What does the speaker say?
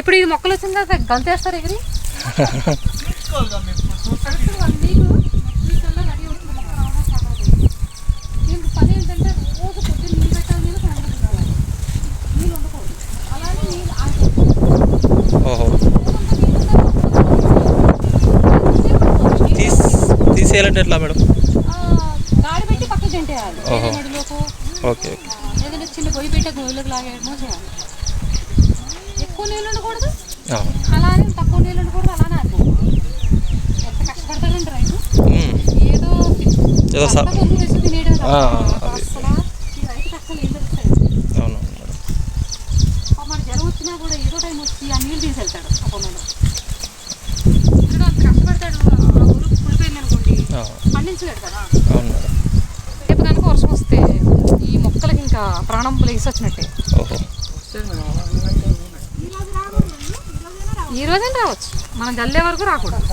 ఇప్పుడు ఇది మొక్కలు వచ్చింది కదా గంతేస్తారు ఎగిరి పని ఏంటంటే రోజు పొద్దున్న నీళ్ళు పెట్టాలి, నీళ్ళు ఉండకూడదు. అలానే నీళ్ళు తీసేయాలంటే ఎట్లా మేడం? గాడి పెట్టి పక్కకి తింటేయాలి నడిలోపు. ఓకే. ఏదైనా చిన్న గొయ్యి పెట్టే గొయ్యిలోకి లాగేయడమో చేయాలి. ఎక్కువ నీళ్ళు ఉండకూడదు, అలానే తక్కువ నీళ్ళు ఉండకూడదు. అలానే ఆడుకోకూడదు. ఎంత కష్టపడతాడండి రైతు. ఏదో కొనుక్కు వేసి తినేయడం అసలు ఈ రైతు కష్టాలు ఏం తెలుస్తాయి. మన జ్వరం వచ్చినా కూడా ఏదో టైం వచ్చి ఆ నీళ్ళు తీసుకెళ్తాడు. ఆ పొలంలో అంత కష్టపడతాడు. ఆ ఊరు పులిపోయింది అనుకోండి, పండించలేడు కదా. రేపు కనుక వర్షం వస్తే ఈ మొక్కలకి ఇంకా ప్రాణం లేసి వచ్చినట్టే. ఈ రోజైనా రావచ్చు, మనం జల్లే వరకు రాకూడదు.